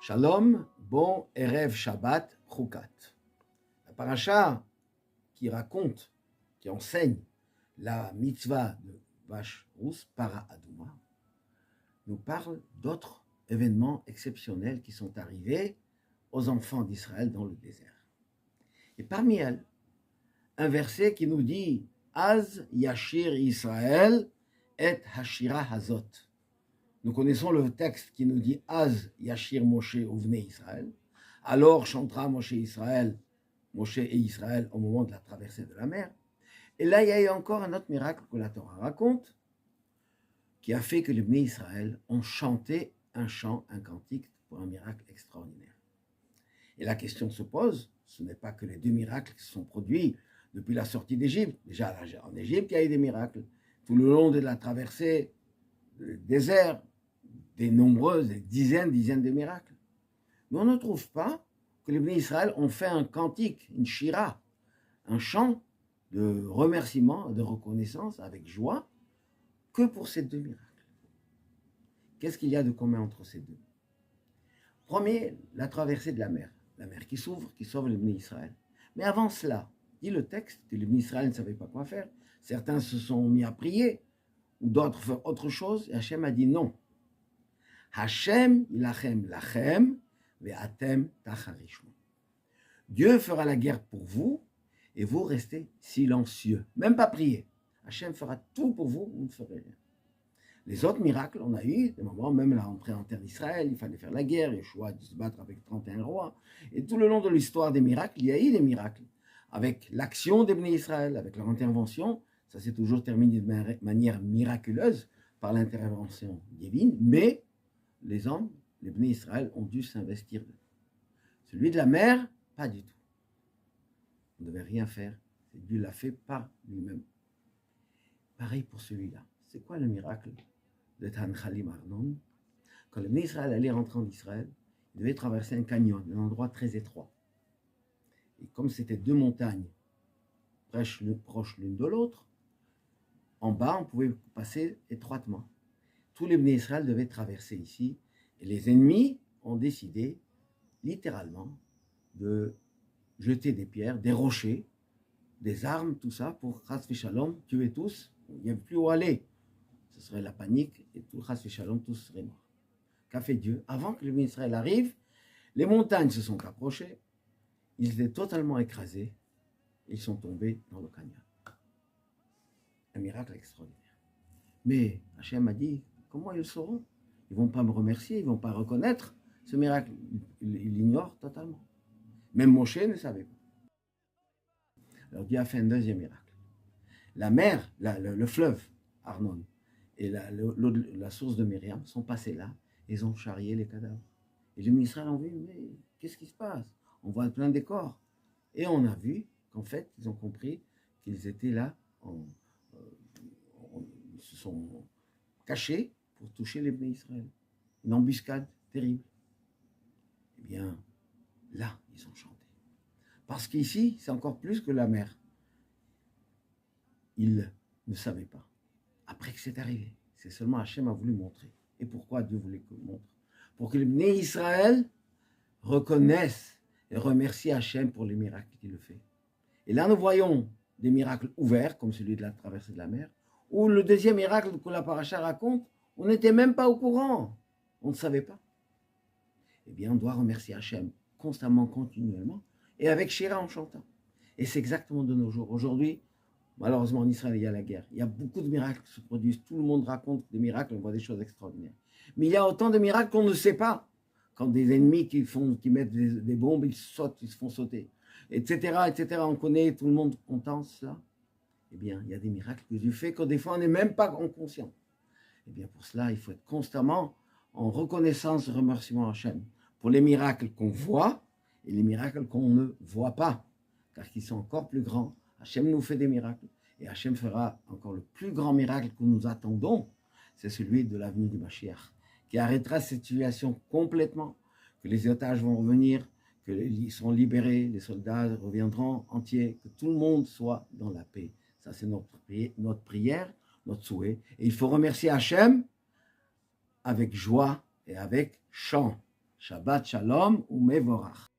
Shalom, bon Erev Shabbat, Chukat. La paracha qui raconte, qui enseigne la mitzvah de vache rousse, Para Aduma, nous parle d'autres événements exceptionnels qui sont arrivés aux enfants d'Israël dans le désert. Et parmi elles, un verset qui nous dit Az Yashir Israël et Hashira Hazot. Nous connaissons le texte qui nous dit Az Yashir Moshe Uvnei Israël. Alors chantera Moshe et Israël au moment de la traversée de la mer. Et là, il y a eu encore un autre miracle que la Torah raconte, qui a fait que les Bnei Israël ont chanté un chant, un cantique pour un miracle extraordinaire. Et la question se pose, ce n'est pas que les deux miracles qui se sont produits depuis la sortie d'Égypte. Déjà en Égypte, il y a eu des miracles. Tout le long de la traversée du désert, des dizaines de miracles. Mais on ne trouve pas que les Bnei Israël ont fait un cantique, une shira, un chant de remerciement, de reconnaissance avec joie, que pour ces deux miracles. Qu'est-ce qu'il y a de commun entre ces deux? Premier, la traversée de la mer qui s'ouvre, qui sauve les Bnei Israël. Mais avant cela, dit le texte que les Bnei Israël ne savaient pas quoi faire. Certains se sont mis à prier, ou d'autres faire autre chose, et Hachem a dit non. Hachem ilachem lachem ve'atem tacharishmu. Dieu fera la guerre pour vous, et vous restez silencieux, même pas prier. Hachem fera tout pour vous, vous ne ferez rien. Les autres miracles, on a eu des moments, même la rentrée en terre d'Israël, il fallait faire la guerre, Yeshua a dû se battre avec 31 rois. Et tout le long de l'histoire des miracles, il y a eu des miracles. Avec l'action des Bnei Israël, avec leur intervention, ça s'est toujours terminé de manière miraculeuse par l'intervention divine, mais les hommes, les Bnei Israël, ont dû s'investir dedans. Celui de la mer, pas du tout. On ne devait rien faire. Dieu l'a fait par lui-même. Pareil pour celui-là. C'est quoi le miracle de Tanchalim Arnon? Quand les Bnei Israël allaient rentrer en Israël, ils devaient traverser un canyon, un endroit très étroit. Et comme c'était deux montagnes proches l'une de l'autre, en bas, on pouvait passer étroitement. Tous les Bnei Israël devaient traverser ici, et les ennemis ont décidé, littéralement, de jeter des pierres, des rochers, des armes, tout ça, pour Chas v'Shalom, tuer tous. Il n'y avait plus où aller. Ce serait la panique, et tout Chas v'Shalom, tous seraient morts. Qu'a fait Dieu? Avant que les Bnei Israël arrivent, les montagnes se sont approchées, ils étaient totalement écrasés, ils sont tombés dans le canyon. Un miracle extraordinaire. Mais Hachem a dit, comment ils le sauront? Ils ne vont pas me remercier, ils ne vont pas reconnaître ce miracle. Ils l'ignorent totalement. Même Moshe ne savait pas. Alors Dieu a fait un deuxième miracle. La mer, le fleuve Arnon et la source de Myriam sont passés là, et ils ont charrié les cadavres. Et les Israël ont vu, mais qu'est-ce qui se passe? On voit plein de corps. Et on a vu qu'en fait, ils ont compris qu'ils étaient là, ils se sont cachés pour toucher les Bnei Israël. Une embuscade terrible. Eh bien, là, ils ont chanté. Parce qu'ici, c'est encore plus que la mer. Ils ne savaient pas. Après que c'est arrivé, c'est seulement Hachem a voulu montrer. Et pourquoi Dieu voulait qu'il montre? Pour que les Bnei Israël reconnaissent et remercient Hachem pour les miracles qu'il fait. Et là, nous voyons des miracles ouverts, comme celui de la traversée de la mer, ou le deuxième miracle que la paracha raconte, on n'était même pas au courant. On ne savait pas. Eh bien, on doit remercier Hachem constamment, continuellement, et avec Shira en chantant. Et c'est exactement de nos jours. Aujourd'hui, malheureusement, en Israël, il y a la guerre. Il y a beaucoup de miracles qui se produisent. Tout le monde raconte des miracles, on voit des choses extraordinaires. Mais il y a autant de miracles qu'on ne sait pas. Quand des ennemis qui mettent des bombes, ils sautent, ils se font sauter, etc., etc. On connaît, tout le monde entend cela. Eh bien, il y a des miracles que Dieu fait, que des fois, on n'est même pas conscient. Eh bien, pour cela, il faut être constamment en reconnaissance et remerciement à Hachem pour les miracles qu'on voit et les miracles qu'on ne voit pas, car ils sont encore plus grands. Hachem nous fait des miracles et Hachem fera encore le plus grand miracle que nous attendons, c'est celui de la venue du Mashiach, qui arrêtera cette situation complètement, que les otages vont revenir, qu'ils seront libérés, les soldats reviendront entiers, que tout le monde soit dans la paix. Ça, c'est notre prière, notre souhait. Et il faut remercier Hachem avec joie et avec chant. Shabbat Shalom ou Mevorach.